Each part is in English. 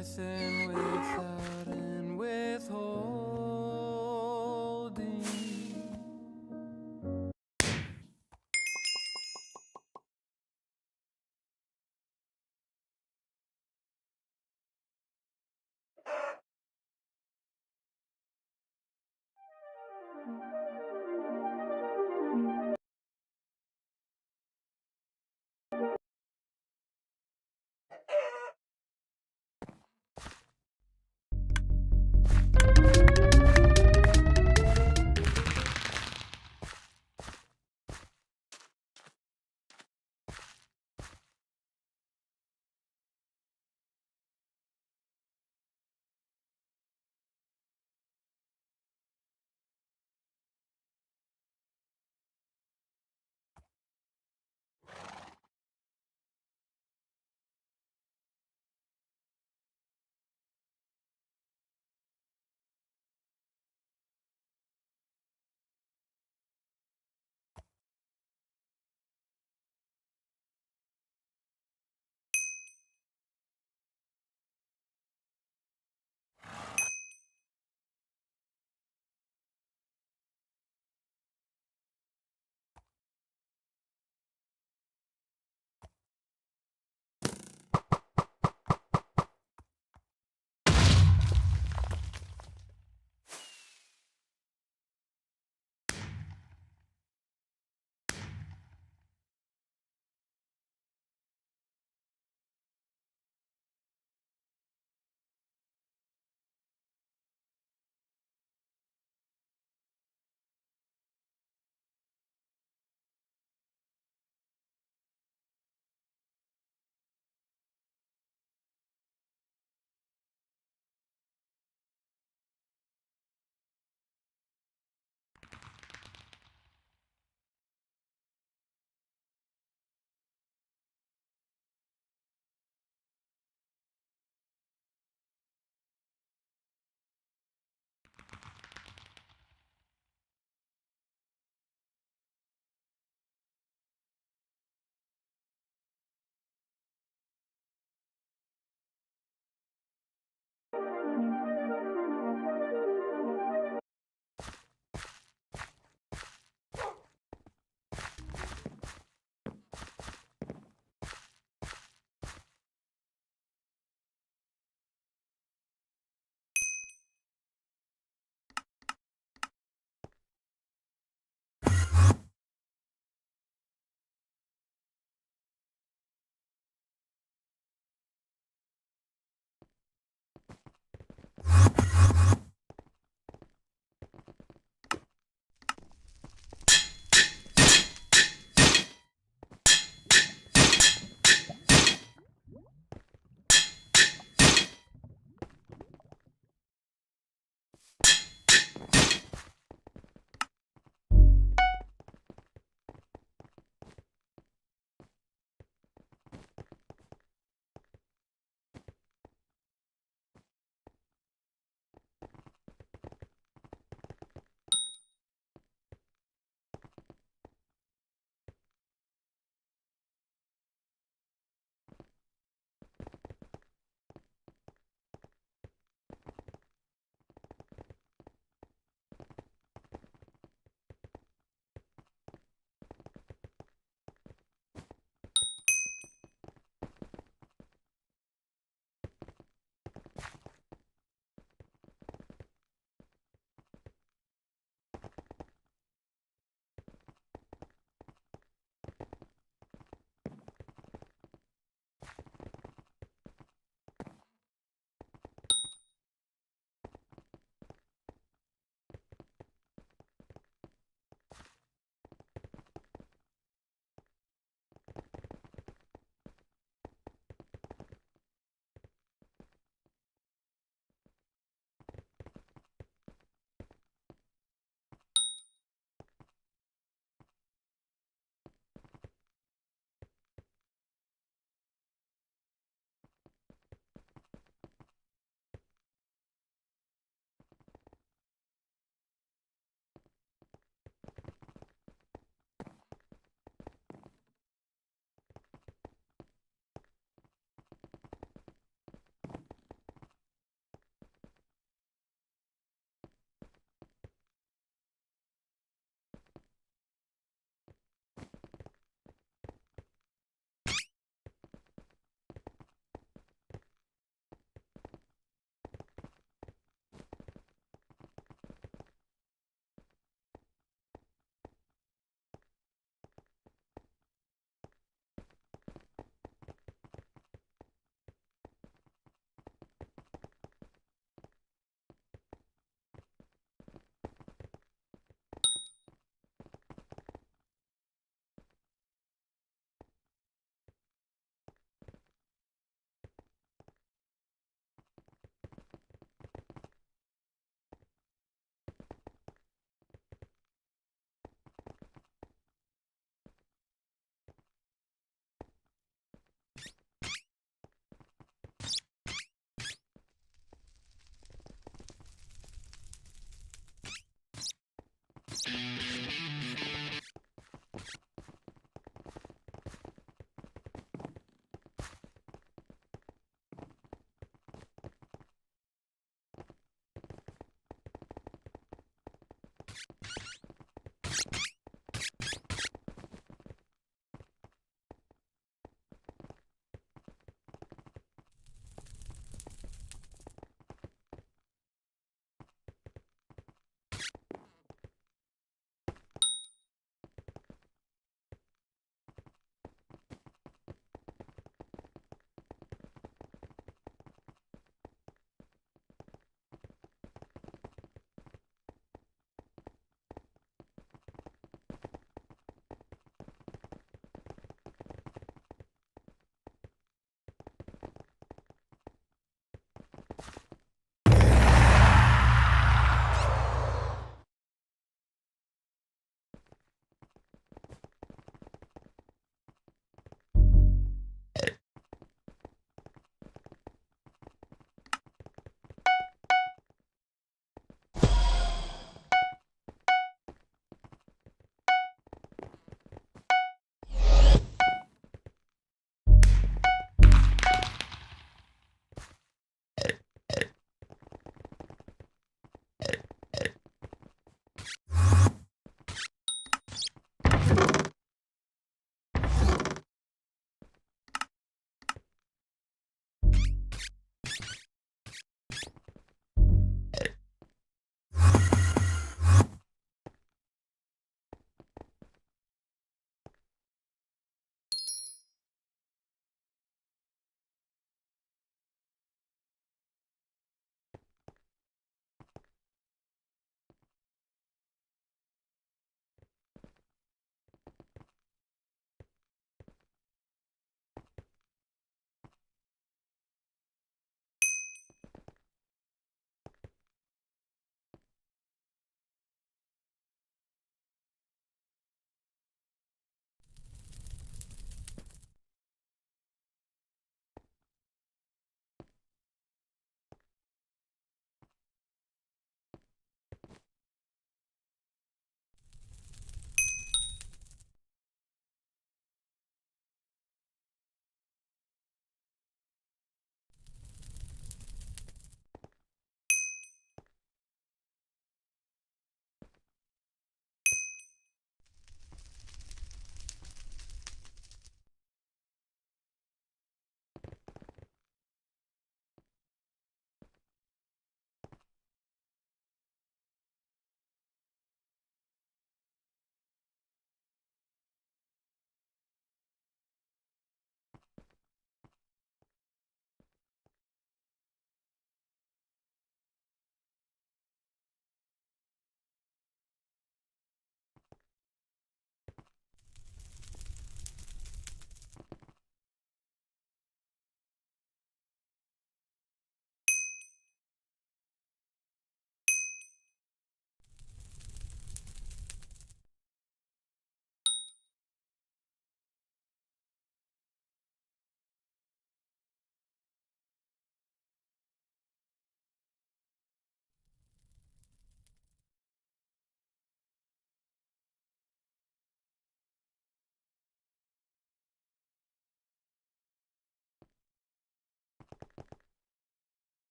within, without, and withholding.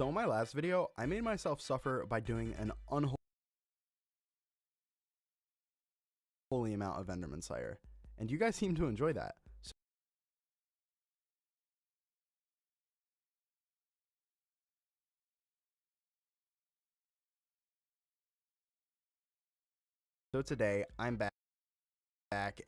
So in my last video, I made myself suffer by doing an unholy amount of Enderman Slayer, and you guys seem to enjoy that. So today, I'm back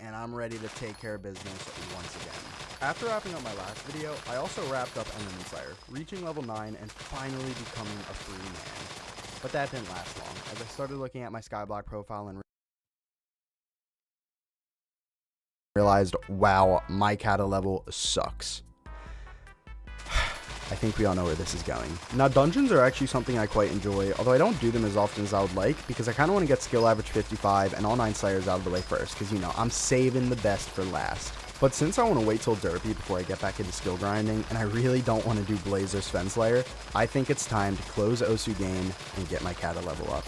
and I'm ready to take care of business once again. After wrapping up my last video, I also wrapped up Enderman Slayer, reaching level 9 and finally becoming a free man. But that didn't last long, as I started looking at my Skyblock profile and realized, wow, my kata level sucks. I think we all know where this is going. Now, dungeons are actually something I quite enjoy, although I don't do them as often as I would like, because I kind of want to get skill average 55 and all 9 Slayers out of the way first, because, you know, I'm saving the best for last. But since I want to wait till Derpy before I get back into skill grinding, and I really don't want to do Blaze or Sven Slayer, I think it's time to close Osu game and get my kata level up.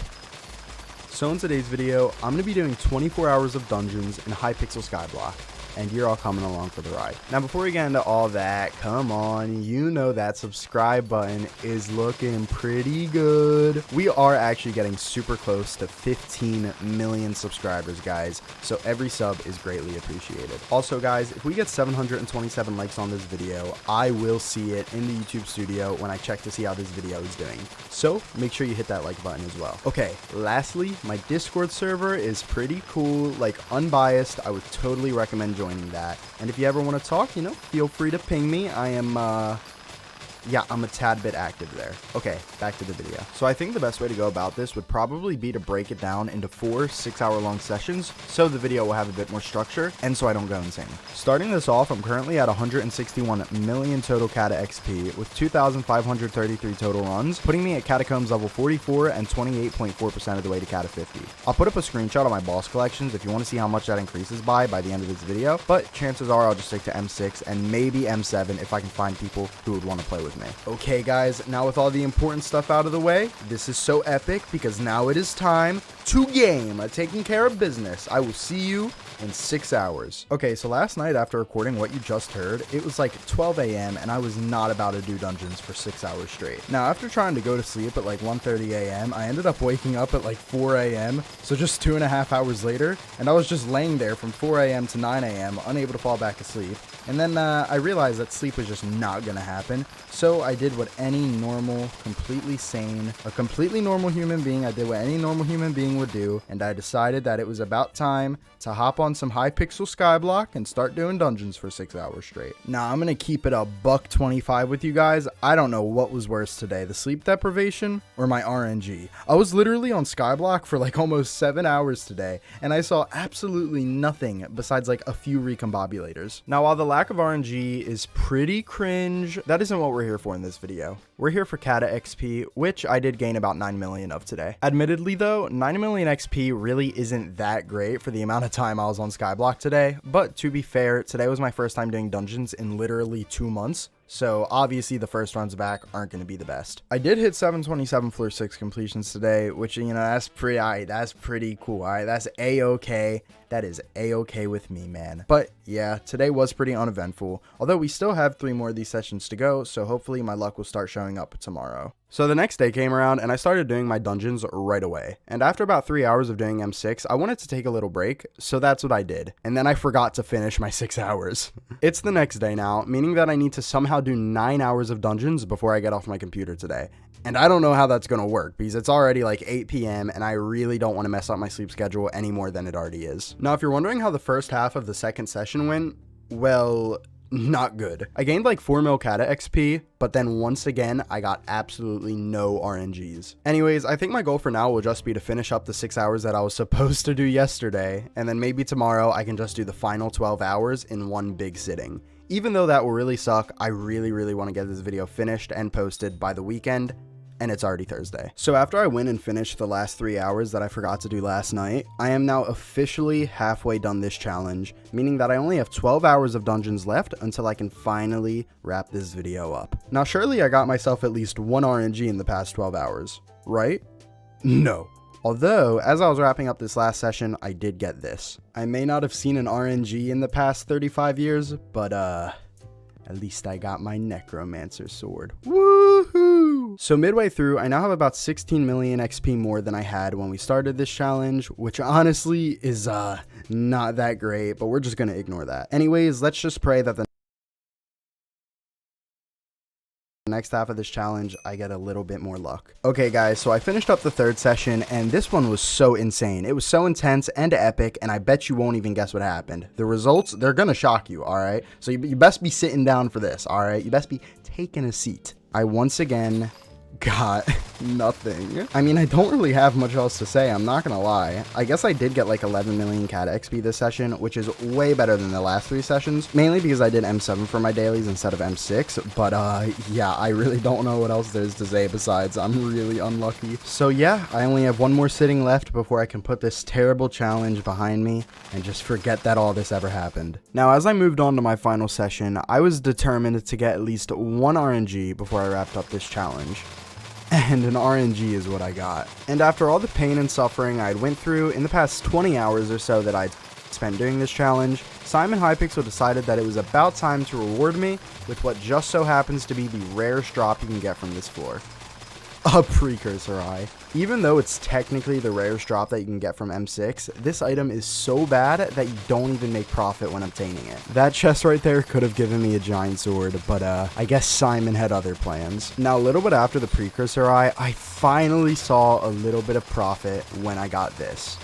So in today's video, I'm going to be doing 24 hours of dungeons in Hypixel Skyblock, and you're all coming along for the ride. Now before we get into all that, come on, you know that subscribe button is looking pretty good. We are actually getting super close to 15 million subscribers, guys, so every sub is greatly appreciated. Also guys, if we get 727 likes on this video, I will see it in the YouTube studio when I check to see how this video is doing. So make sure you hit that like button as well. Okay, lastly, my Discord server is pretty cool, like unbiased. I would totally recommend joining that. And if you ever want to talk, you know, feel free to ping me. I am Yeah, I'm a tad bit active there. Okay, back to the video. So I think the best way to go about this would probably be to break it down into 4 6-hour-long sessions so the video will have a bit more structure and so I don't go insane. Starting this off, I'm currently at 161 million total Cata XP with 2,533 total runs, putting me at Catacombs level 44 and 28.4% of the way to Cata 50. I'll put up a screenshot of my boss collections if you want to see how much that increases by the end of this video, but chances are I'll just stick to M6 and maybe M7 if I can find people who would want to play with me. Okay guys, now with all the important stuff out of the way, this is so epic because now it is time to game. Taking care of business. I will see you in 6 hours. Okay, so last night after recording what you just heard, it was like 12 a.m. and I was not about to do dungeons for 6 hours straight. Now, after trying to go to sleep at like 1:30 a.m., I ended up waking up at like 4 a.m., so just 2.5 hours later, and I was just laying there from 4 a.m. to 9 a.m., unable to fall back asleep. And then I realized that sleep was just not gonna happen, so I did what any normal, completely sane, a completely normal human being, I did what any normal human being would do, and I decided that it was about time to hop on some Hypixel Skyblock and start doing dungeons for 6 hours straight. Now, I'm gonna keep it a $1.25 with you guys. I don't know what was worse today, the sleep deprivation or my RNG. I was literally on Skyblock for like almost 7 hours today, and I saw absolutely nothing besides like a few recombobulators. Now, while the lack of RNG is pretty cringe, that isn't what we're here for in this video. We're here for Cata XP, which I did gain about 9 million of today. Admittedly though, 9 million XP really isn't that great for the amount of time I was on Skyblock today, but to be fair, today was my first time doing dungeons in literally 2 months. So obviously the first runs back aren't going to be the best. I did hit 727 floor 6 completions today, which, you know, that's pretty cool. All right, that's a-okay. That is a-okay with me, man. But yeah, today was pretty uneventful, although we still have 3 more of these sessions to go, so hopefully my luck will start showing up tomorrow. So the next day came around and I started doing my dungeons right away. And after about 3 hours of doing M6, I wanted to take a little break, so that's what I did. And then I forgot to finish my 6 hours. It's the next day now, meaning that I need to somehow do 9 hours of dungeons before I get off my computer today. And I don't know how that's going to work because it's already like 8 p.m. and I really don't want to mess up my sleep schedule any more than it already is. Now, if you're wondering how the first half of the second session went, well, not good. I gained like 4 mil Cata XP, but then once again, I got absolutely no RNGs. Anyways, I think my goal for now will just be to finish up the 6 hours that I was supposed to do yesterday, and then maybe tomorrow I can just do the final 12 hours in one big sitting. Even though that will really suck, I really want to get this video finished and posted by the weekend, and it's already Thursday. So after I went and finished the last 3 hours that I forgot to do last night, I am now officially halfway done this challenge, meaning that I only have 12 hours of dungeons left until I can finally wrap this video up. Now surely I got myself at least 1 RNG in the past 12 hours, right? No. Although, as I was wrapping up this last session, I did get this. I may not have seen an RNG in the past 35 years, but at least I got my Necromancer sword. Woohoo! So midway through, I now have about 16 million XP more than I had when we started this challenge, which honestly is not that great, but we're just gonna ignore that. Anyways, let's just pray that the next half of this challenge I get a little bit more luck. Okay guys, so I finished up the 3rd session and this one was so insane. It was so intense and epic, and I bet you won't even guess what happened. The results, they're gonna shock you, alright? So you best be sitting down for this, alright? You best be taking a seat. I once again got nothing. I mean, I don't really have much else to say, I'm not gonna lie. I guess I did get like 11 million Cata XP this session, which is way better than the last 3 sessions, mainly because I did M7 for my dailies instead of M6, but yeah, I really don't know what else there is to say besides I'm really unlucky. So yeah, I only have 1 more sitting left before I can put this terrible challenge behind me and just forget that all this ever happened. Now, as I moved on to my final session, I was determined to get at least 1 RNG before I wrapped up this challenge. And an RNG is what I got. And after all the pain and suffering I'd went through in the past 20 hours or so that I'd spent doing this challenge, Simon Hypixel decided that it was about time to reward me with what just so happens to be the rarest drop you can get from this floor. A precursor eye. Even though it's technically the rarest drop that you can get from M6, this item is so bad that you don't even make profit when obtaining it. That chest right there could have given me a giant sword, but I guess Simon had other plans. Now, a little bit after the precursor eye, I finally saw a little bit of profit when I got this.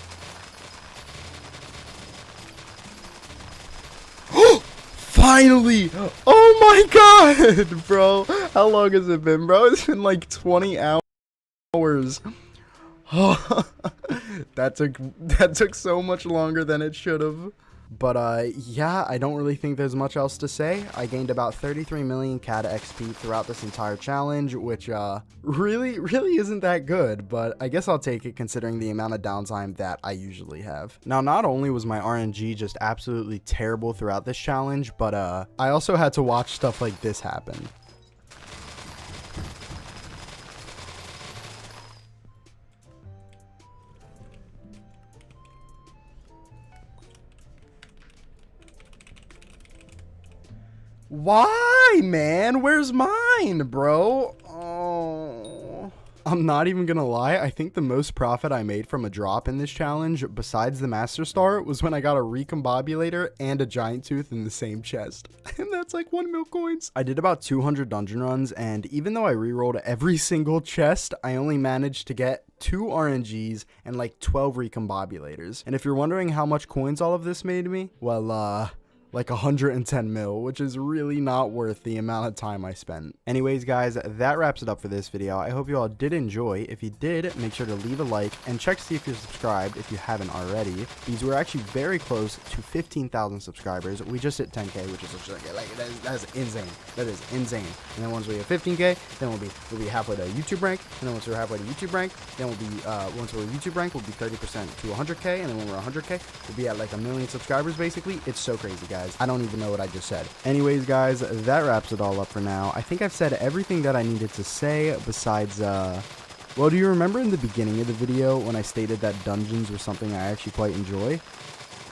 Finally! Oh my god, bro. How long has it been, bro? It's been like 20 hours. that took so much longer than it should have. But yeah, I don't really think there's much else to say. I gained about 33 million CAD XP throughout this entire challenge, which really isn't that good, but I guess I'll take it considering the amount of downtime that I usually have. Now, not only was my RNG just absolutely terrible throughout this challenge, but I also had to watch stuff like this happen. Why, man? Where's mine, bro? Oh. I'm not even gonna lie, I think the most profit I made from a drop in this challenge, besides the Master Star, was when I got a Recombobulator and a Giant Tooth in the same chest. And that's like 1 mil coins. I did about 200 dungeon runs, and even though I rerolled every single chest, I only managed to get 2 RNGs and like 12 Recombobulators. And if you're wondering how much coins all of this made me, well, like 110 mil, which is really not worth the amount of time I spent. Anyways, guys, that wraps it up for this video. I hope you all did enjoy. If you did, make sure to leave a like and check to see if you're subscribed if you haven't already, because we're actually very close to 15,000 subscribers. We just hit 10k, which is like that's insane. That is insane. And then once we hit 15k, then we'll be halfway to YouTube rank. And then once we're halfway to YouTube rank, then we'll be once we're YouTube rank, we'll be 30% to 100k. And then when we're 100k, we'll be at like 1 million subscribers. Basically, it's so crazy, guys. I don't even know what I just said. Anyways, guys, that wraps it all up for now. I think I've said everything that I needed to say besides, well, do you remember in the beginning of the video when I stated that dungeons were something I actually quite enjoy?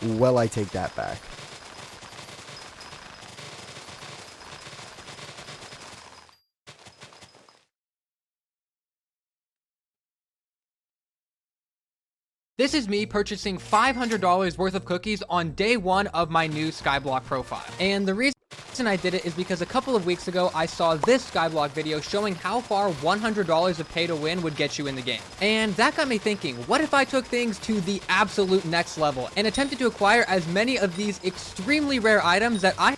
Well, I take that back. This is me purchasing $500 worth of cookies on day 1 of my new Skyblock profile. And the reason I did it is because a couple of weeks ago, I saw this Skyblock video showing how far $100 of pay to win would get you in the game. And that got me thinking, what if I took things to the absolute next level and attempted to acquire as many of these extremely rare items that I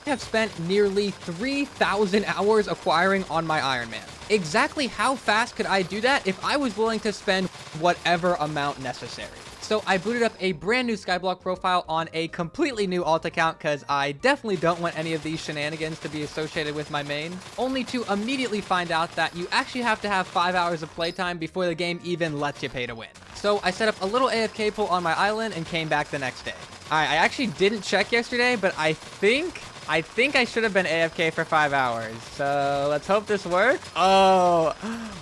have spent nearly 3,000 hours acquiring on my Iron Man. Exactly how fast could I do that if I was willing to spend whatever amount necessary? So I booted up a brand new Skyblock profile on a completely new alt account because I definitely don't want any of these shenanigans to be associated with my main, only to immediately find out that you actually have to have 5 hours of playtime before the game even lets you pay to win. So I set up a little AFK pool on my island and came back the next day. Alright, I actually didn't check yesterday, but I think I should have been AFK for 5 hours. So let's hope this works. Oh,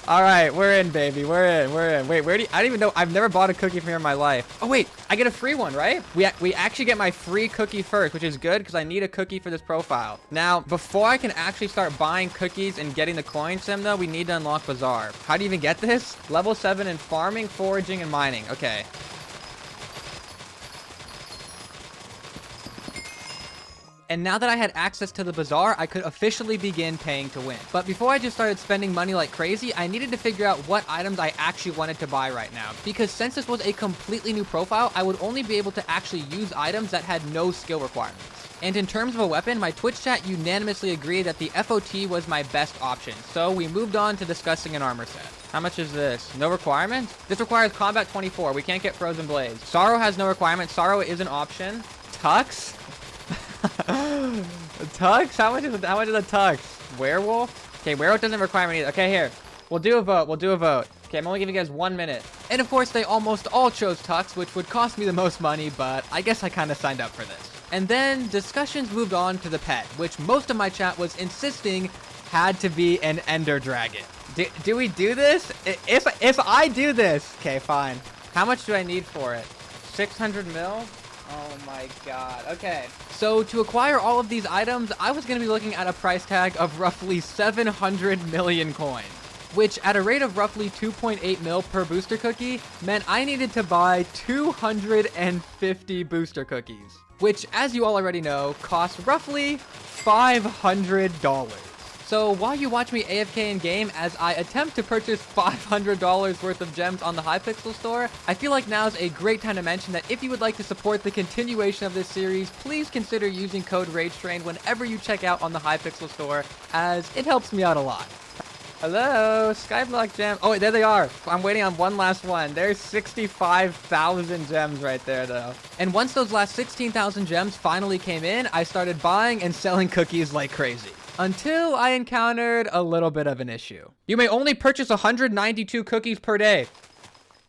all right, we're in, baby. We're in. Wait, where do you, I don't even know. I've never bought a cookie from here in my life. Oh wait, I get a free one, right? We actually get my free cookie first, which is good because I need a cookie for this profile. Now, before I can actually start buying cookies and getting the coin sim though, we need to unlock Bazaar. How do you even get this? Level 7 in farming, foraging, and mining. Okay. And now that I had access to the Bazaar, I could officially begin paying to win. But before I just started spending money like crazy, I needed to figure out what items I actually wanted to buy right now. Because since this was a completely new profile, I would only be able to actually use items that had no skill requirements. And in terms of a weapon, my Twitch chat unanimously agreed that the FOT was my best option. So we moved on to discussing an armor set. How much is this? No requirements? This requires combat 24. We can't get frozen blades. Sorrow has no requirements. Sorrow is an option. Tux? Tux? How much is the tux? Werewolf? Okay, werewolf doesn't require me either. Okay, here. We'll do a vote. Okay, I'm only giving you guys 1 minute. And of course, they almost all chose tux, which would cost me the most money, but I guess I kind of signed up for this. And then discussions moved on to the pet, which most of my chat was insisting had to be an ender dragon. Do we do this? If I do this, okay, fine. How much do I need for it? 600 mil? Oh my god. Okay. So to acquire all of these items, I was going to be looking at a price tag of roughly 700 million coins, which at a rate of roughly 2.8 mil per booster cookie meant I needed to buy 250 booster cookies, which, as you all already know, cost roughly $500. So while you watch me AFK in game as I attempt to purchase $500 worth of gems on the Hypixel store, I feel like now is a great time to mention that if you would like to support the continuation of this series, please consider using code RAGETRAIN whenever you check out on the Hypixel store, as it helps me out a lot. Hello, Skyblock gem. Oh, there they are. I'm waiting on one last one. There's 65,000 gems right there, though. And once those last 16,000 gems finally came in, I started buying and selling cookies like crazy. Until I encountered a little bit of an issue. You may only purchase 192 cookies per day.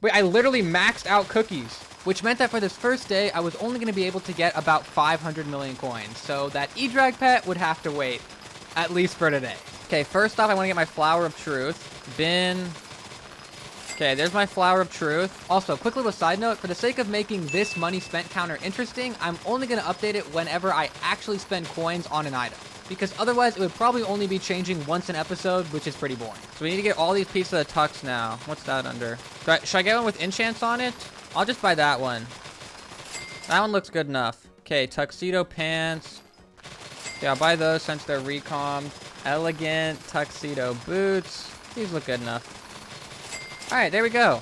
Wait, I literally maxed out cookies, which meant that for this first day, I was only going to be able to get about 500 million coins. So that E-Drag pet would have to wait, at least for today. Okay, first off, I want to get my Flower of Truth. Bin. Okay, there's my Flower of Truth. Also, quick little side note, for the sake of making this money spent counter interesting, I'm only going to update it whenever I actually spend coins on an item. Because otherwise, it would probably only be changing once an episode, which is pretty boring. So we need to get all these pieces of the tux now. What's that under? Should I get one with enchants on it? I'll just buy that one. That one looks good enough. Okay, tuxedo pants. Okay, I'll buy those since they're recommed. Elegant tuxedo boots. These look good enough. All right, there we go.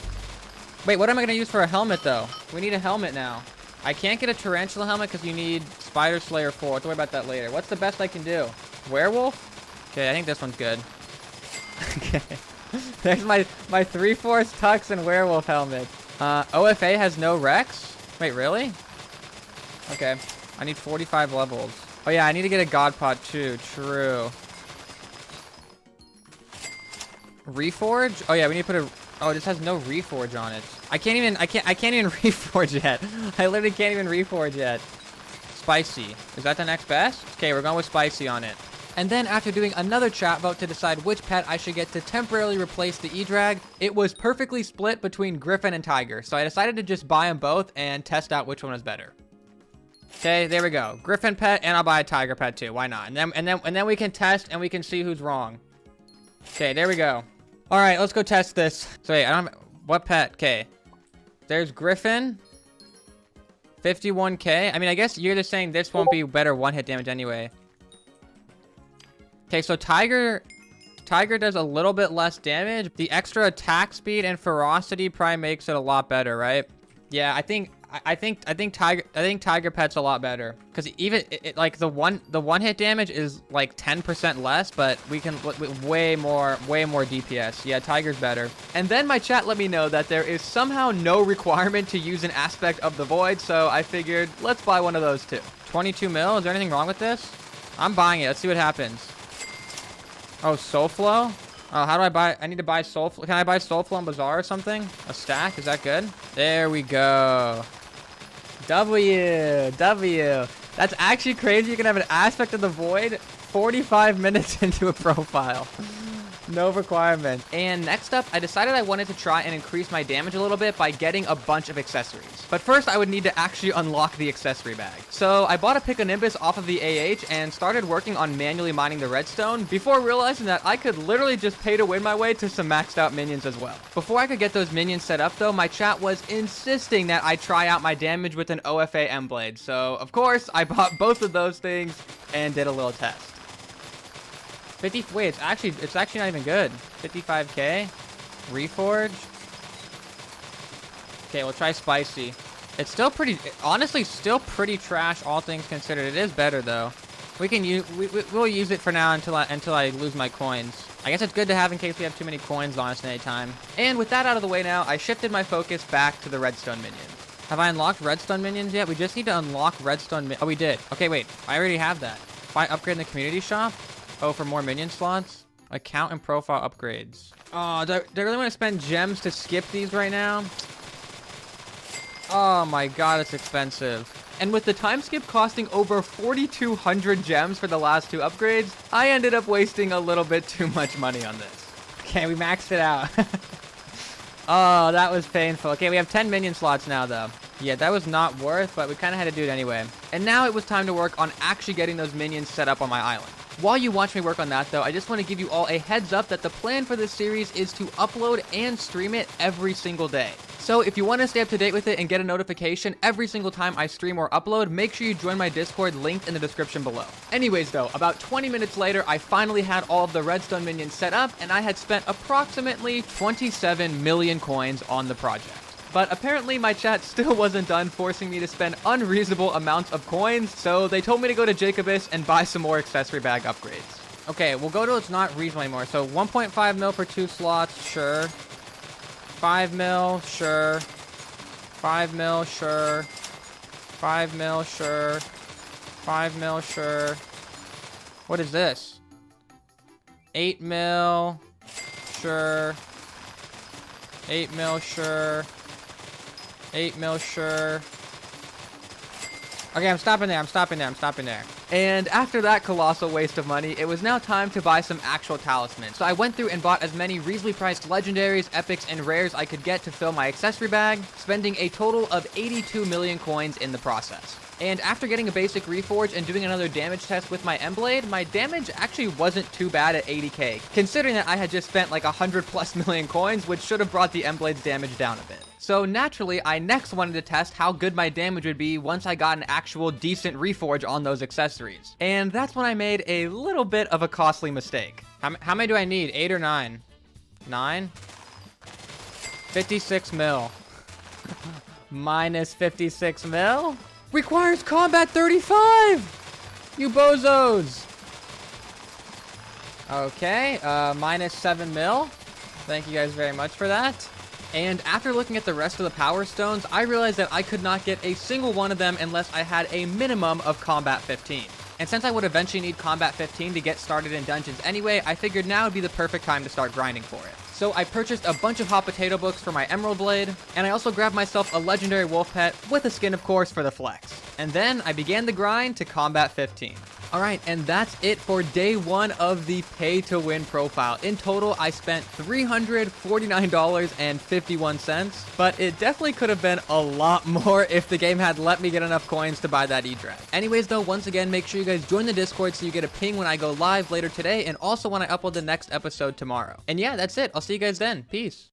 Wait, what am I going to use for a helmet, though? We need a helmet now. I can't get a tarantula helmet because you need Spider Slayer 4. Don't worry about that later. What's the best I can do? Werewolf? Okay, I think this one's good. Okay. There's my 3/4 tux and werewolf helmet. OFA has no Rex? Wait, really? Okay. I need 45 levels. Oh, yeah, I need to get a God Pot, too. True. Reforge? Oh yeah, we need to put a. Oh, this has no reforge on it. I can't even reforge yet. I literally can't even reforge yet. Spicy. Is that the next best? Okay, we're going with spicy on it. And then after doing another chat vote to decide which pet I should get to temporarily replace the E-Drag, it was perfectly split between Griffin and Tiger. So I decided to just buy them both and test out which one was better. Okay, there we go. Griffin pet, and I'll buy a Tiger pet too. Why not? And then we can test and we can see who's wrong. Okay, there we go. All right, let's go test this. So wait, I don't have, what pet? Okay. There's Griffin. 51k. I mean, I guess you're just saying this won't be better one-hit damage anyway. Okay, so Tiger does a little bit less damage. The extra attack speed and ferocity probably makes it a lot better, right? Yeah, I think Tiger pet's a lot better because even like the one hit damage is like 10% less, but we can way more DPS. Yeah, Tiger's better. And then my chat let me know that there is somehow no requirement to use an aspect of the void, so I figured let's buy one of those too. 22 mil. Is there anything wrong with this? I'm buying it. Let's see what happens. Oh, Soulflow. Oh, how do I buy? I need to buy Soulflow. Can I buy Soulflow on Bazaar or something? A stack? Is that good? There we go. W. That's actually crazy. You can have an aspect of the void 45 minutes into a profile. No requirement. And next up, I decided I wanted to try and increase my damage a little bit by getting a bunch of accessories. But first, I would need to actually unlock the accessory bag. So I bought a Piconimbus off of the AH and started working on manually mining the redstone before realizing that I could literally just pay to win my way to some maxed out minions as well. Before I could get those minions set up though, my chat was insisting that I try out my damage with an OFA M-Blade. So of course, I bought both of those things and did a little test. 50, wait, it's actually not even good. 55k. Reforge. Okay, we'll try spicy. It's still pretty, honestly, still pretty trash, all things considered. It is better though. We can use, we'll use it for now until I lose my coins. I guess it's good to have in case we have too many coins on us at any time. And with that out of the way now, I shifted my focus back to the redstone minion. Have I unlocked redstone minions yet? We just need to unlock redstone. Oh, we did. Okay, wait. I already have that. If I upgrade in the community shop. Oh, for more minion slots? Account and profile upgrades. Oh, do I really want to spend gems to skip these right now? Oh my god, it's expensive. And with the time skip costing over 4,200 gems for the last two upgrades, I ended up wasting a little bit too much money on this. Okay, we maxed it out. Oh, that was painful. Okay, we have 10 minion slots now, though. Yeah, that was not worth, but we kind of had to do it anyway. And now it was time to work on actually getting those minions set up on my island. While you watch me work on that though, I just want to give you all a heads up that the plan for this series is to upload and stream it every single day. So if you want to stay up to date with it and get a notification every single time I stream or upload, make sure you join my Discord linked in the description below. Anyways though, about 20 minutes later, I finally had all of the redstone minions set up and I had spent approximately 27 million coins on the project. But apparently my chat still wasn't done forcing me to spend unreasonable amounts of coins, so they told me to go to Jacobus and buy some more accessory bag upgrades. Okay, we'll go to it's not reasonable anymore. So 1.5 mil for 2 slots, sure. 5 mil, sure. 5 mil, sure. 5 mil, sure. 5 mil, sure. What is this? 8 mil, sure. 8 mil, sure. 8 mil, sure. Okay, I'm stopping there. And after that colossal waste of money, it was now time to buy some actual talismans. So I went through and bought as many reasonably priced legendaries, epics, and rares I could get to fill my accessory bag, spending a total of 82 million coins in the process. And after getting a basic reforge and doing another damage test with my Emblade, my damage actually wasn't too bad at 80k, considering that I had just spent like 100+ million coins, which should have brought the Emblade's damage down a bit. So naturally, I next wanted to test how good my damage would be once I got an actual decent reforge on those accessories. And that's when I made a little bit of a costly mistake. How many do I need? 8 or 9? 9? 56 mil. Minus 56 mil? Requires combat 35! You bozos! Okay, minus 7 mil. Thank you guys very much for that. And after looking at the rest of the power stones, I realized that I could not get a single one of them unless I had a minimum of combat 15. And since I would eventually need combat 15 to get started in dungeons anyway, I figured now would be the perfect time to start grinding for it. So I purchased a bunch of hot potato books for my Emerald Blade, and I also grabbed myself a legendary wolf pet with a skin of course for the flex. And then I began the grind to combat 15. Alright, and that's it for day 1 of the pay to win profile. In total, I spent $349.51, but it definitely could have been a lot more if the game had let me get enough coins to buy that E-Drag. Anyways though, once again, make sure you guys join the Discord so you get a ping when I go live later today, and also when I upload the next episode tomorrow. And yeah, that's it. I'll see you guys then. Peace.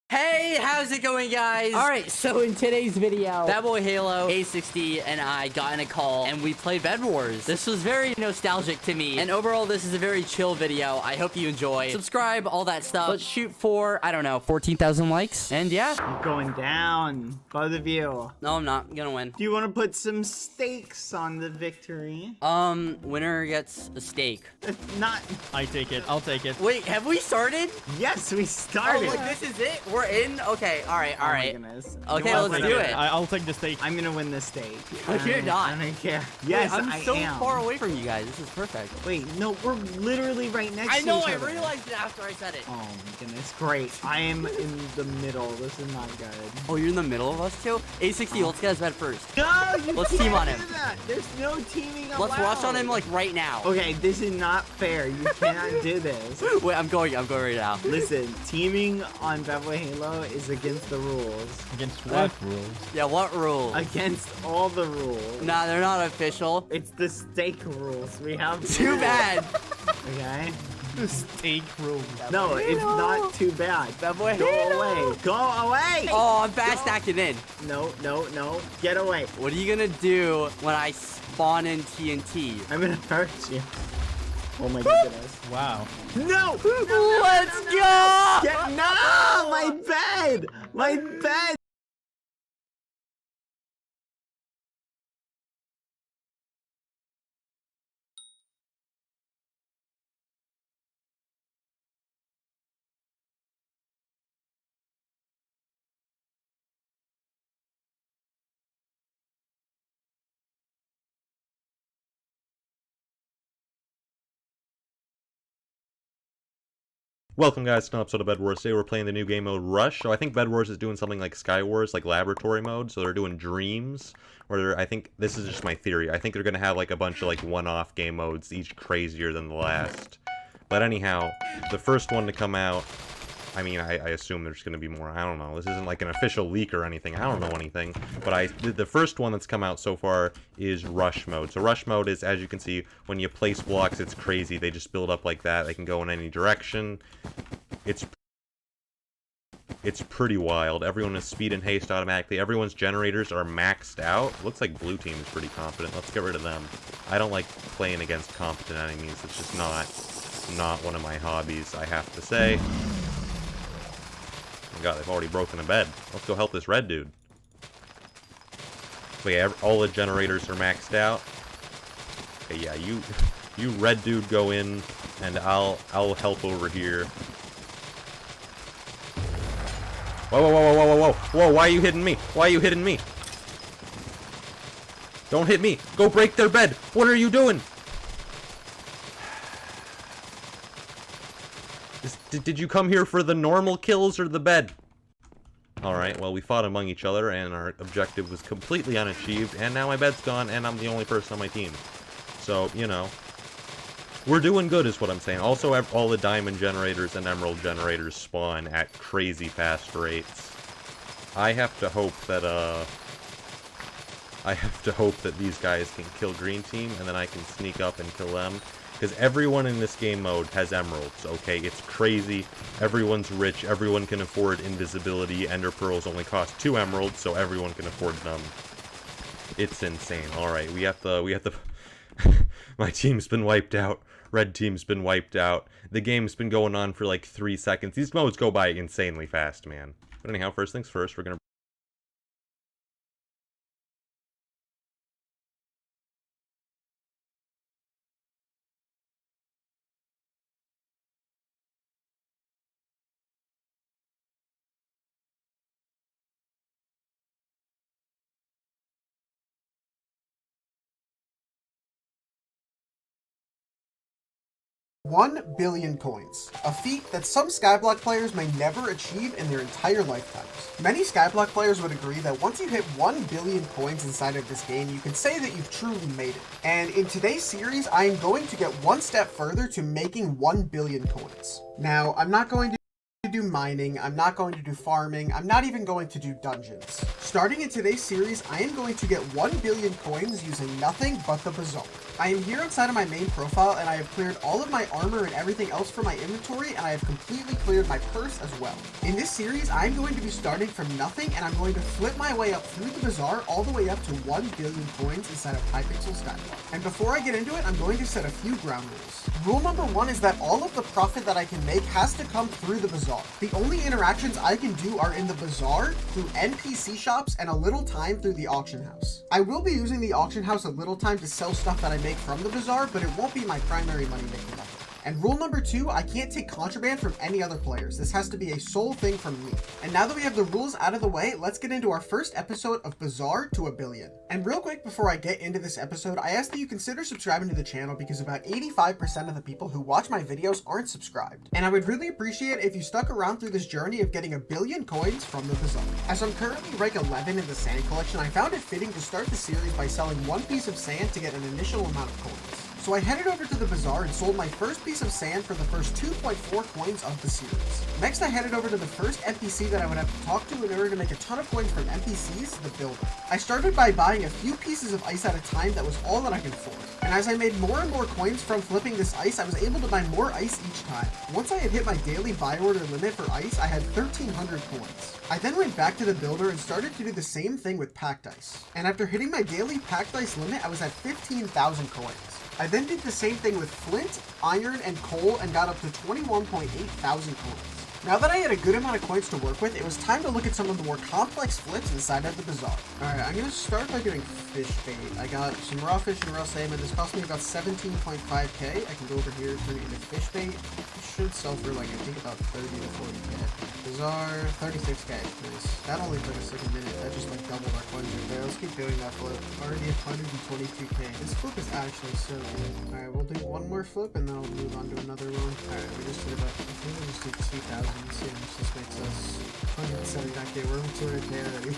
Hey, how's it going, guys? Alright, so in today's video, Bad Boy Halo, A60, and I got in a call, and we played Bed Wars. This was very nostalgic to me, and overall, this is a very chill video. I hope you enjoy. Subscribe, all that stuff. Let's shoot for, I don't know, 14,000 likes, and yeah. I'm going down, both of you. No, I'm not. I'm gonna win. Do you want to put some stakes on the victory? Winner gets a steak. Not. I take it. I'll take it. Wait, have we started? Yes, we started. Oh, look, this is it? We're in? Okay, alright, Oh my alright. goodness. Okay, You want let's to do win it. I'll take the steak. I'm gonna win this stake. No, you're not. I don't care. Yes, Wait, I'm I so am. far away from you guys. This is perfect. Wait, no, we're literally right next I to know, each I other. realized it after I said it. Oh my goodness, great. I am in the middle. This is not good. Oh, you're in the middle of us two? A60, let's get his bed first. No, you Let's can't team on do him. that. There's no teaming allowed. Let's rush on him, like, right now. Okay, this is not fair. You cannot do this. Wait, I'm going right now. Listen, teaming on Bad Boy Halo is against the rules. Against what rules? Yeah, what rules? Against all the rules. Nah, they're not official. It's the stake rules. We have to. Too bad. Okay? The steak rules. No, it's not too bad. Bad Boy Go Halo. away. Go away. Oh, I'm fast stacking in. No, no, no. Get away. What are you gonna do when I spawn in TNT? I'm gonna hurt you. Oh my goodness. Wow. No! Let's go! No! My bed! My bed! Welcome guys to another episode of Bed Wars. Today we're playing the new game mode Rush. So I think Bed Wars is doing something like Sky Wars, like laboratory mode. So they're doing dreams, where I think, this is just my theory, I think they're going to have like a bunch of like one-off game modes, each crazier than the last. But anyhow, the first one to come out I mean, I assume there's going to be more. I don't know. This isn't like an official leak or anything. I don't know anything. But the first one that's come out so far is Rush Mode. So Rush Mode is, as you can see, when you place blocks, it's crazy. They just build up like that. They can go in any direction. It's pretty wild. Everyone is speed and haste automatically. Everyone's generators are maxed out. Looks like blue team is pretty competent. Let's get rid of them. I don't like playing against competent enemies. It's just not one of my hobbies, I have to say. Oh my god, they've already broken a bed. Let's go help this red dude. But yeah, all the generators are maxed out. Okay, yeah, you red dude go in, and I'll help over here. Whoa, whoa, whoa, whoa, whoa, whoa, whoa, why are you hitting me? Why are you hitting me? Don't hit me. Go break their bed. What are you doing? Did you come here for the normal kills or the bed? Alright, well, we fought among each other, and our objective was completely unachieved, and now my bed's gone, and I'm the only person on my team. So, you know, we're doing good is what I'm saying. Also, all the diamond generators and emerald generators spawn at crazy fast rates. I have to hope that these guys can kill green team, and then I can sneak up and kill them. Because everyone in this game mode has emeralds, okay? It's crazy. Everyone's rich. Everyone can afford invisibility. Ender pearls only cost 2 emeralds, so everyone can afford them. It's insane. Alright, we have to... My team's been wiped out. Red team's been wiped out. The game's been going on for like 3 seconds. These modes go by insanely fast, man. But anyhow, first things first, we're gonna... $1 billion coins, a feat that some Skyblock players may never achieve in their entire lifetimes. Many Skyblock players would agree that once you hit 1 billion coins inside of this game, you can say that you've truly made it. And in today's series, I am going to get one step further to making 1 billion coins. Now, I'm not going to do mining, I'm not going to do farming, I'm not even going to do dungeons. Starting in today's series, I am going to get 1 billion coins using nothing but the Bazaar. I am here inside of my main profile, and I have cleared all of my armor and everything else from my inventory, and I have completely cleared my purse as well. In this series, I'm going to be starting from nothing, and I'm going to flip my way up through the Bazaar all the way up to 1 billion coins inside of Hypixel Skyblock. And before I get into it, I'm going to set a few ground rules. Rule number 1 is that all of the profit that I can make has to come through the Bazaar. The only interactions I can do are in the Bazaar, through NPC shops, and a little time through the auction house. I will be using the auction house a little time to sell stuff that I make from the Bazaar, but it won't be my primary money making method. And rule number 2, I can't take contraband from any other players. This has to be a sole thing from me. And now that we have the rules out of the way, let's get into our first episode of Bazaar to a Billion. And real quick before I get into this episode, I ask that you consider subscribing to the channel because about 85% of the people who watch my videos aren't subscribed. And I would really appreciate it if you stuck around through this journey of getting 1 billion coins from the Bazaar. As I'm currently rank 11 in the sand collection, I found it fitting to start the series by selling 1 piece of sand to get an initial amount of coins. So I headed over to the Bazaar and sold my first piece of sand for the first 2.4 coins of the series. Next, I headed over to the first NPC that I would have to talk to in order to make a ton of coins from NPCs, the Builder. I started by buying a few pieces of ice at a time. That was all that I could afford. And as I made more and more coins from flipping this ice, I was able to buy more ice each time. Once I had hit my daily buy order limit for ice, I had 1,300 coins. I then went back to the Builder and started to do the same thing with packed ice. And after hitting my daily packed ice limit, I was at 15,000 coins. I then did the same thing with flint, iron, and coal and got up to 21.8 thousand coins. Now that I had a good amount of coins to work with, it was time to look at some of the more complex flips inside of the Bazaar. Alright, I'm going to start by doing fish bait. I got some raw fish and raw salmon. This cost me about 17.5k. I can go over here, turn it into fish bait. It should sell for like, I think about 30 to 40k. Bazaar, 36k. Nice. That only took us like a minute. That just like doubled our coins right there. Let's keep doing that flip. Already 122k. This flip is actually so good. Alright, we'll do one more flip and then I'll move on to another one. Alright, we just did about, I think we'll just do 2,000. This makes us 179k. We're over 200k already.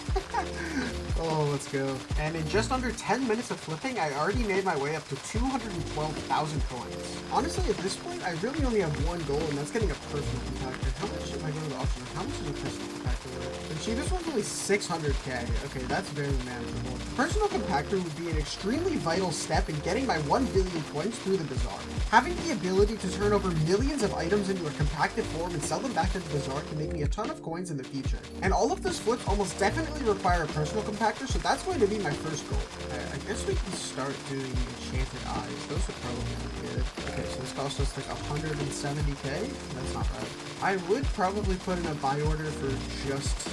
Oh, let's go. And in just under 10 minutes of flipping, I already made my way up to 212,000 coins. Honestly, at this point, I really only have one goal, and that's getting a personal compactor. How much, if I go to the auction, how much is a personal compactor worth? The cheapest one's only 600k. Okay, that's very manageable. Personal compactor would be an extremely vital step in getting my 1 billion coins through the bazaar. Having the ability to turn over millions of items into a compacted form and sell them back to the bazaar can make me a ton of coins in the future. And all of those flips almost definitely require a personal compactor, so that's going to be my first goal. I guess we can start doing enchanted eyes. Those would probably be good. Okay, so this cost us like 170k. That's not bad. I would probably put in a buy order for just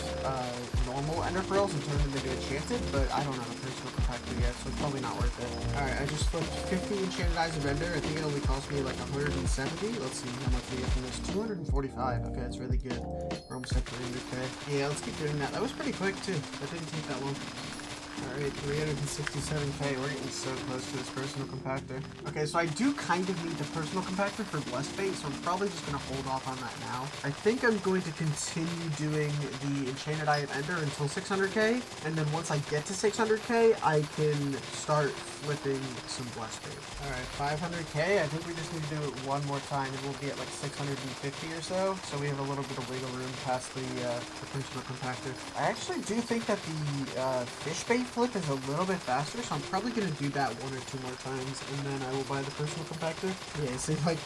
normal ender pearls and turn them into enchanted, but I don't have a personal compactor yet, so it's probably not worth it. Alright, I just flipped 50 enchanted eyes of ender. I think it only cost me like 170. Let's see how much we get from this. 245. Okay, that's really good. We're almost at 300k. Yeah, let's keep doing that. That was pretty quick too. That didn't take that long. Alright, 367k. We're getting so close to this personal compactor. Okay, so I do kind of need the personal compactor for blessed bait, so I'm probably just going to hold off on that now. I think I'm going to continue doing the enchanted eye of ender until 600k, and then once I get to 600k, I can start flipping some blessed bait. Alright, 500k. I think we just need to do it one more time, and we'll be at like 650 or so, so we have a little bit of wiggle room past the personal compactor. I actually do think that the fish bait flip is a little bit faster, so I'm probably going to do that 1 or 2 more times, and then I will buy the personal compactor. Yeah, see, like,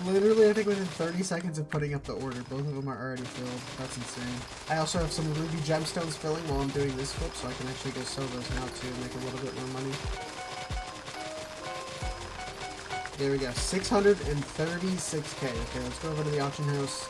literally, I think within 30 seconds of putting up the order, both of them are already filled. That's insane. I also have some ruby gemstones filling while I'm doing this flip, so I can actually go sell those now, too, and make a little bit more money. There we go, 636k. Okay, let's go over to the auction house.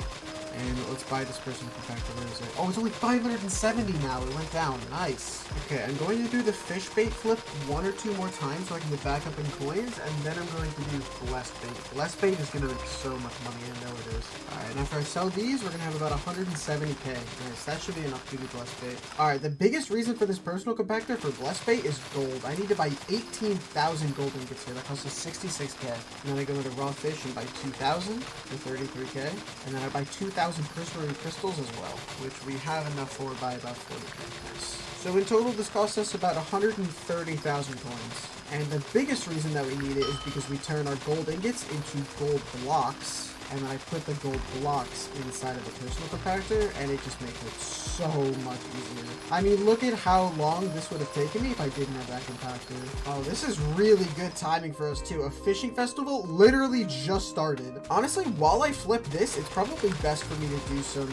And let's buy this personal compactor. Where is it? Oh, it's only 570 now. It went down. Nice. Okay, I'm going to do the fish bait flip 1 or 2 more times so I can get back up in coins, and then I'm going to do blessed bait. Blessed bait is going to make so much money. I know it is. Alright, and after I sell these, we're going to have about 170k. Nice, that should be enough to do blessed bait. Alright, the biggest reason for this personal compactor for blessed bait is gold. I need to buy 18,000 gold ingots here. That costs us 66k. And then I go into raw fish and buy 2,000 for 33k. And then I buy 2,000 prismarine crystals as well, which we have enough for by about 40k. Nice. So in total, this costs us about 130,000 coins. And the biggest reason that we need it is because we turn our gold ingots into gold blocks, and then I put the gold blocks inside of the personal compactor, and it just makes it so much easier. I mean, look at how long this would have taken me if I didn't have that compactor. Oh, this is really good timing for us too. A fishing festival literally just started. Honestly, while I flip this, it's probably best for me to do some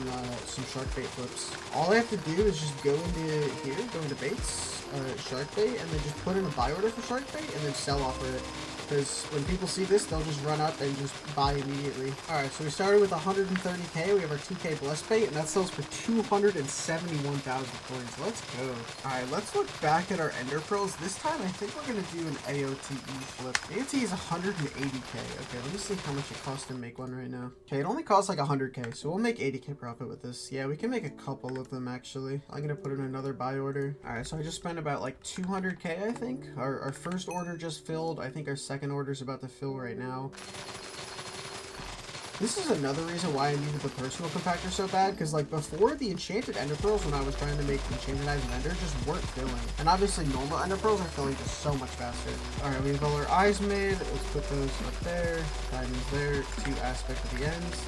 shark bait flips. All I have to do is just go into here, go into baits, shark bait, and then just put in a buy order for shark bait, and then sell offer it. Because when people see this, they'll just run up and just buy immediately. Alright, so we started with 130k. We have our 2k blessed bait, and that sells for 271,000 coins. Let's go. Alright, let's look back at our ender pearls. This time, I think we're going to do an AOTE flip. AOTE is 180k. Okay, let me see how much it costs to make one right now. Okay, it only costs like 100k, so we'll make 80k profit with this. Yeah, we can make a couple of them, actually. I'm going to put in another buy order. Alright, so I just spent about like 200k, I think. Our first order just filled. I think our second order is about to fill right now. This is another reason why I needed the personal compactor so bad, because like before, the enchanted ender pearls when I was trying to make enchanted eyes and ender just weren't filling. And obviously normal ender pearls are filling just so much faster. Alright, we have all our eyes made. Let's put those up there. Diamonds there. 2 aspect of the ends.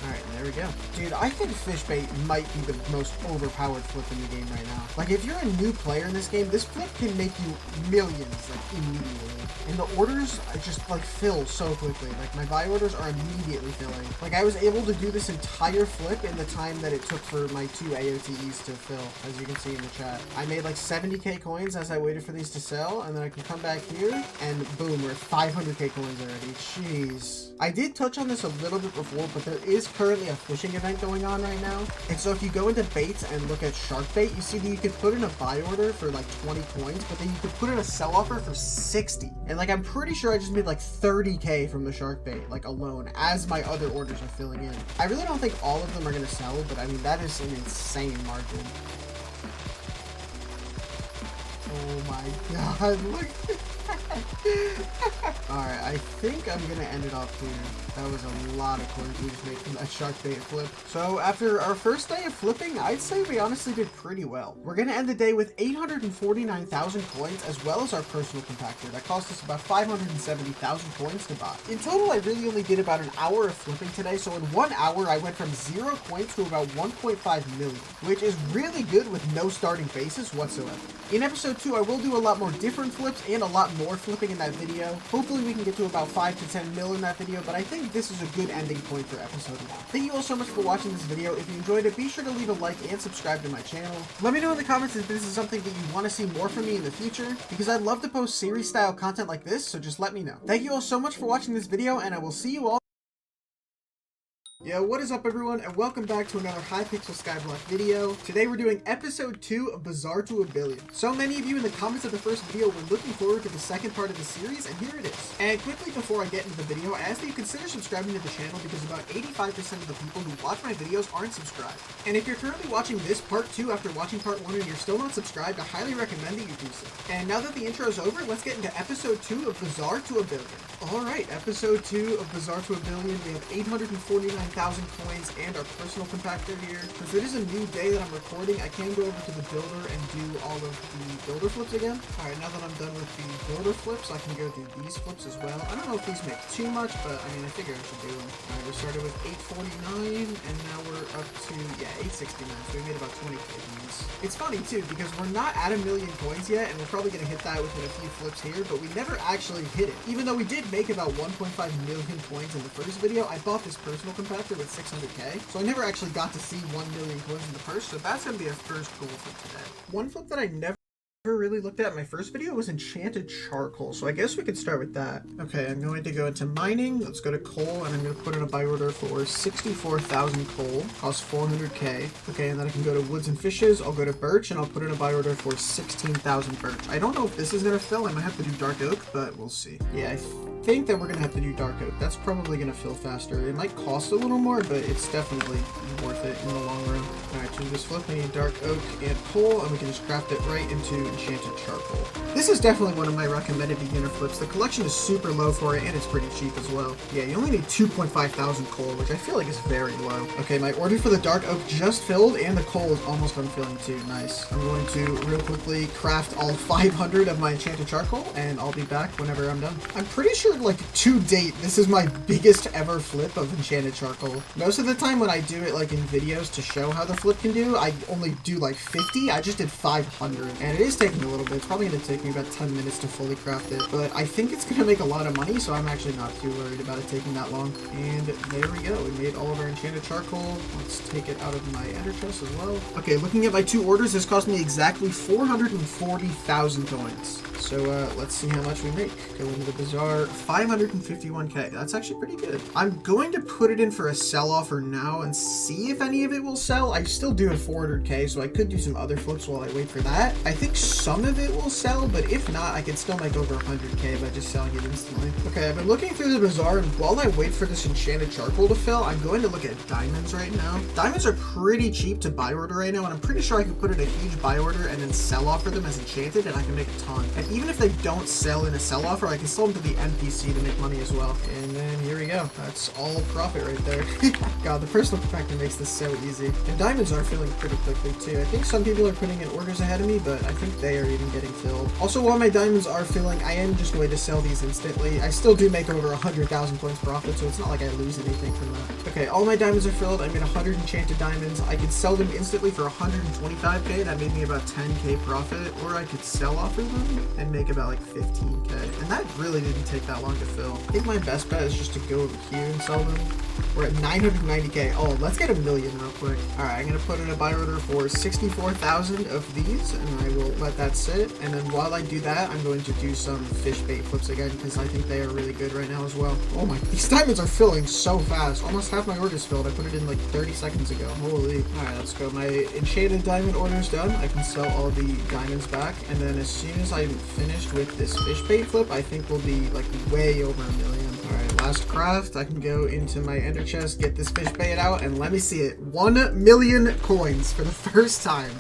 Alright, there we go. Dude, I think fish bait might be the most overpowered flip in the game right now. Like, if you're a new player in this game, this flip can make you millions, like, immediately. And the orders just, like, fill so quickly. Like, my buy orders are immediately filling. Like, I was able to do this entire flip in the time that it took for my 2 AOTEs to fill, as you can see in the chat. I made, like, 70k coins as I waited for these to sell, and then I can come back here, and boom, we're at 500k coins already. Jeez. I did touch on this a little bit before, but there is currently a fishing event going on right now. And so if you go into baits and look at shark bait, you see that you could put in a buy order for like 20 coins, but then you could put in a sell offer for 60. And like, I'm pretty sure I just made like 30k from the shark bait, like alone, as my other orders are filling in. I really don't think all of them are going to sell, but I mean, that is an insane margin. Oh my god, look at that. Alright, I think I'm gonna end it off here. That was a lot of coins we just made from that shark bait flip. So after our first day of flipping, I'd say we honestly did pretty well. We're gonna end the day with 849,000 coins as well as our personal compactor. That cost us about 570,000 coins to buy. In total, I really only did about an hour of flipping today, so in 1 hour I went from 0 coins to about 1.5 million, which is really good with no starting basis whatsoever. In episode 2, I will do a lot more different flips and a lot more flipping in that video. Hopefully we can get to about 5 to 10 mil in that video, but I think this is a good ending point for episode 1. Thank you all so much for watching this video. If you enjoyed it, be sure to leave a like and subscribe to my channel. Let me know in the comments if this is something that you want to see more from me in the future, because I'd love to post series style content like this, so just let me know. Thank you all so much for watching this video, and I will see you all. Yo, what is up everyone, and welcome back to another Hypixel Skyblock video. Today we're doing episode 2 of Bizarre to a Billion. So many of you in the comments of the first video were looking forward to the second part of the series, and here it is. And quickly before I get into the video, I ask that you consider subscribing to the channel because about 85% of the people who watch my videos aren't subscribed. And if you're currently watching this part 2 after watching part 1 and you're still not subscribed, I highly recommend that you do so. And now that the intro is over, let's get into episode 2 of Bizarre to a Billion. Alright, episode 2 of Bizarre to a Billion. We have 849,000 coins and our personal compactor here. Since it is a new day that I'm recording, I can go over to the builder and do all of the builder flips again. Alright, now that I'm done with the builder flips, I can go do these flips as well. I don't know if these make too much, but I mean, I figure I should do them. Alright, we started with 849, and now we're up to, 869, so we made about 20k from this. It's funny too, because we're not at 1 million coins yet, and we're probably going to hit that within a few flips here, but we never actually hit it. Even though we did make about 1.5 million coins in the first video, I bought this personal compactor with 600k, so I never actually got to see 1 million coins in the purse, so that's going to be our first goal for today. One flip that I never really looked at in my first video was enchanted charcoal, so I guess we could start with that. Okay, I'm going to go into mining. Let's go to coal, and I'm going to put in a buy order for 64,000 coal, costs 400k. Okay, and then I can go to woods and fishes. I'll go to birch, and I'll put in a buy order for 16,000 birch. I don't know if this is going to fill. I might have to do dark oak, but we'll see. Yeah, I think that we're going to have to do dark oak. That's probably going to fill faster. It might cost a little more, but it's definitely worth it in the long run. Alright, so this flip, we need dark oak and coal, and we can just craft it right into enchanted charcoal. This is definitely one of my recommended beginner flips. The collection is super low for it, and it's pretty cheap as well. Yeah, you only need 2.5 thousand coal, which I feel like is very low. Okay, my order for the dark oak just filled, and the coal is almost done filling too. Nice. I'm going to real quickly craft all 500 of my enchanted charcoal, and I'll be back whenever I'm done. I'm pretty sure, like, to date, this is my biggest ever flip of enchanted charcoal. Most of the time when I do it, like, in videos to show how the flip can do, I only do, like, 50. I just did 500, and it is taking a little bit. It's probably going to take me about 10 minutes to fully craft it, but I think it's going to make a lot of money, so I'm actually not too worried about it taking that long. And there we go. We made all of our enchanted charcoal. Let's take it out of my ender chest as well. Okay, looking at my 2 orders, this cost me exactly 440,000 coins. So let's see how much we make. Go into the bazaar, 551k. That's actually pretty good. I'm going to put it in for a sell offer now and see if any of it will sell. I still do have 400k, so I could do some other flips while I wait for that. I think some of it will sell, but if not, I can still make over 100k by just selling it instantly. Okay, I've been looking through the bazaar, and while I wait for this enchanted charcoal to fill, I'm going to look at diamonds right now. Diamonds are pretty cheap to buy order right now, and I'm pretty sure I can put in a huge buy order and then sell offer them as enchanted, and I can make a ton. And even if they don't sell in a sell offer, I can sell them to the NPC to make money as well. And then here we go. That's all profit right there. God, the personal compactor makes this so easy. And diamonds are filling pretty quickly too. I think some people are putting in orders ahead of me, but I think they are even getting filled. Also, while my diamonds are filling, I am just going to sell these instantly. I still do make over 100,000 points profit, so it's not like I lose anything from that. Okay, all my diamonds are filled. I made 100 enchanted diamonds. I could sell them instantly for 125k. That made me about 10k profit, or I could sell offer them and make about like 15k, and that really didn't take that long to fill. I think my best bet is just to go over here and sell them. We're at 990k. Oh, let's get 1 million real quick. Alright, I'm gonna put in a buy order for 64,000 of these, and I will let that sit. And then while I do that, I'm going to do some fish bait flips again, because I think they are really good right now as well. Oh my, these diamonds are filling so fast. Almost half my order's filled. I put it in like 30 seconds ago. Holy. Alright, let's go. My enchanted diamond order's done. I can sell all the diamonds back, and then as soon as I'm finished with this fish bait flip, I think we'll be like way over 1 million. Alright, last craft. I can go into my ender chest, get this fish bait out, and let me see it. 1 million coins for the first time.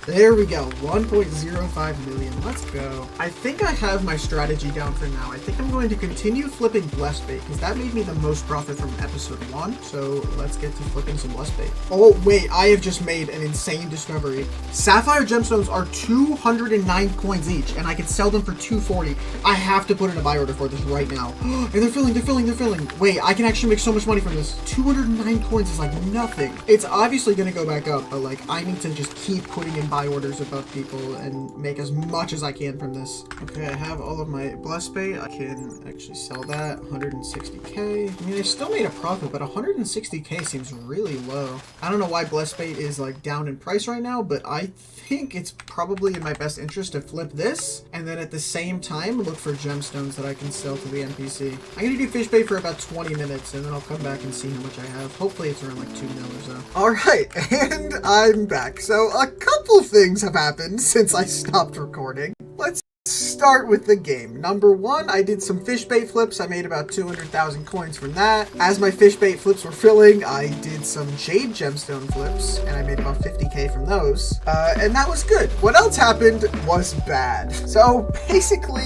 There we go, 1.05 million. Let's go. I think I have my strategy down for now. I think I'm going to continue flipping blessed bait because that made me the most profit from episode 1. So let's get to flipping some blessed bait. Oh wait, I have just made an insane discovery. Sapphire gemstones are 209 coins each, and I can sell them for 240. I have to put in a buy order for this right now. And they're filling. Wait, I can actually make so much money from this. 209 coins is like nothing. It's obviously gonna go back up, but like I need to just keep putting in buy orders above people and make as much as I can from this. Okay, I have all of my blessed bait. I can actually sell that. 160k. I mean, I still made a profit, but 160k seems really low. I don't know why blessed bait is like down in price right now, but I think it's probably in my best interest to flip this and then at the same time look for gemstones that I can sell to the NPC. I'm gonna do fish bait for about 20 minutes and then I'll come back and see how much I have. Hopefully it's around like 2 mil or so. Alright, and I'm back. So a couple things have happened since I stopped recording. Let's start with the game. Number one, I did some fish bait flips. I made about 200,000 coins from that. As my fish bait flips were filling, I did some jade gemstone flips and I made about 50k from those. And that was good. What else happened was bad. So basically,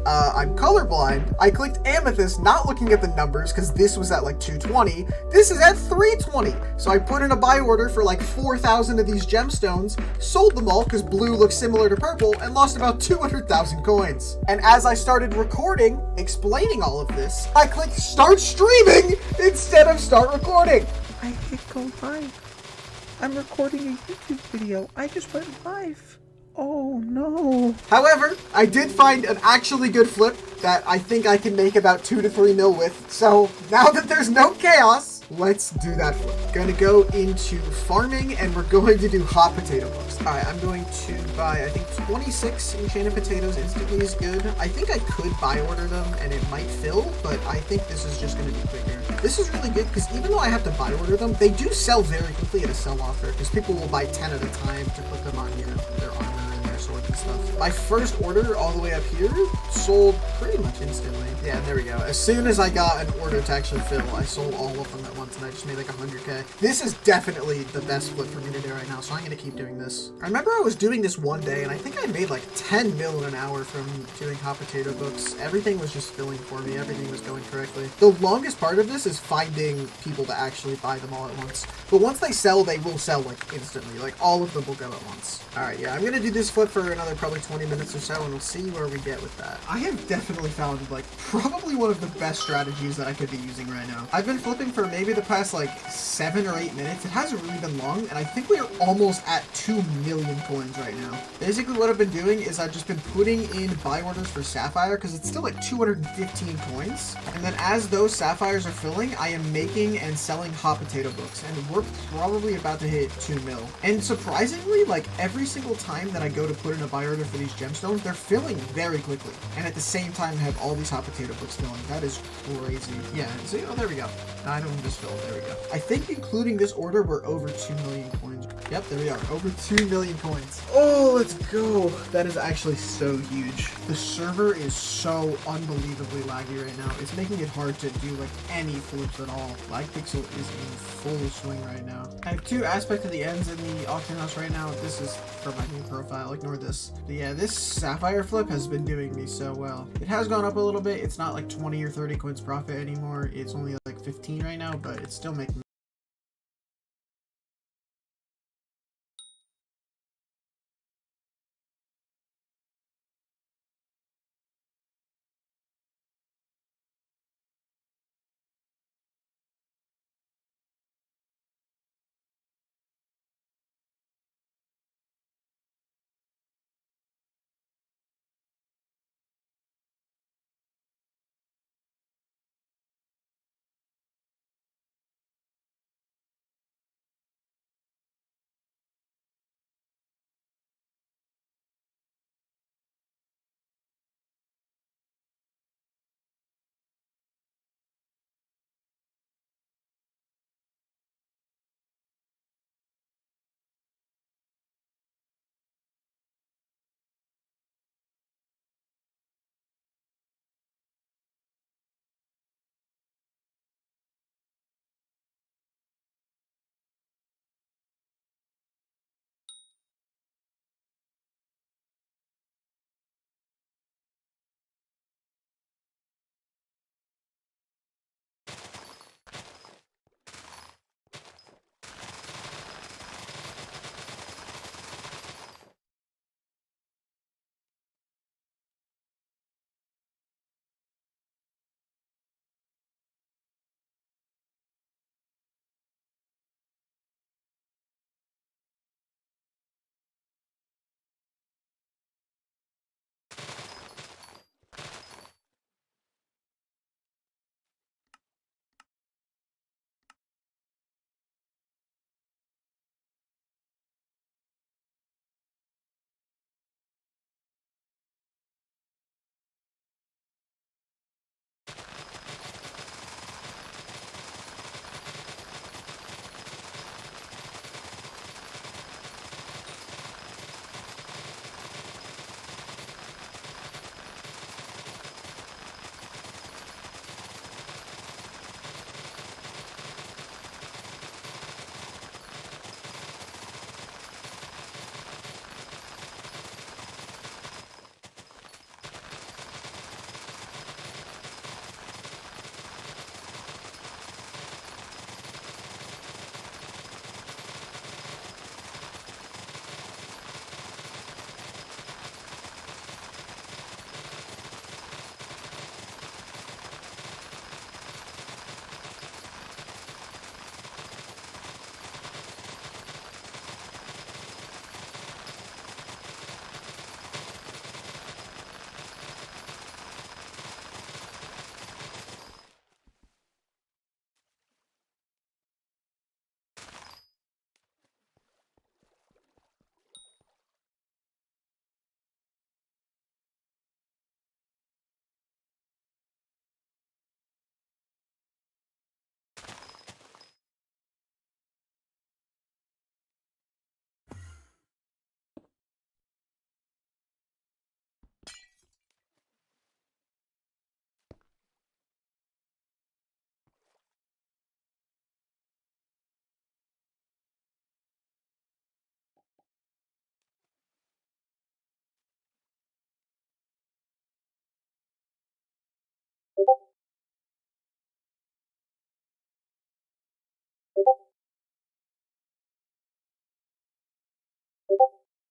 I'm colorblind. I clicked amethyst not looking at the numbers because this was at like 220. This is at 320. So I put in a buy order for like 4,000 of these gemstones, sold them all because blue looks similar to purple, and lost about 200,000 coins. And as I started recording, explaining all of this, I clicked start streaming instead of start recording. I hit go live. I'm recording a YouTube video. I just went live. Oh no. However, I did find an actually good flip that I think I can make about 2 to 3 mil with. So now that there's no chaos, let's do that flip. Gonna go into farming and we're going to do hot potato books. All right, I'm going to buy, I think 26 enchanted potatoes instantly is good. I think I could buy order them and it might fill, but I think this is just gonna be quicker. This is really good because even though I have to buy order them, they do sell very quickly at a sell offer because people will buy 10 at a time to put them on, you know, their armor and their sword and stuff. My first order all the way up here sold pretty much instantly. Yeah, there we go. As soon as I got an order to actually fill, I sold all of them at once and I just made like 100k. This is definitely the best flip for me to do right now, so I'm gonna keep doing this. I remember I was doing this one day and I think I made like 10 mil in an hour from doing hot potato books. Everything was just filling for me. Everything was going correctly. The longest part of this is finding people to actually buy them all at once. But once they sell, they will sell like instantly. Like all of them will go at once. All right, yeah, I'm gonna do this flip for another probably 20 minutes or so and we'll see where we get with that. I have definitely found like probably one of the best strategies that I could be using right now. I've been flipping for maybe the past like 7 or 8 minutes. It hasn't really been long and I think we are almost at 2 million coins right now. Basically what I've been doing is I've just been putting in buy orders for sapphire because it's still at 215 coins. And then as those sapphires are filling, I am making and selling hot potato books and we're probably about to hit 2 mil. And surprisingly, like every single time that I go to put in a buy order for these gemstones, they're filling very quickly. And at the same time, I have all these hot potato books filling. That is crazy. Yeah, see, oh, there we go. 9 of them just filled. There we go. I think including this order, we're over 2 million coins. Yep, there we are. Over 2 million coins. Oh, let's go. That is actually so huge. The server is so unbelievably laggy right now. It's making it hard to do like any flips at all. Hypixel is in full swing right now. I have 2 aspect of the ends in the auction house right now. This is for my new profile. Ignore this. But yeah, this sapphire flip has been doing me so well. It has gone up a little bit. It's not like 20 or 30 coins profit anymore. It's only like 15 right now, but it's still making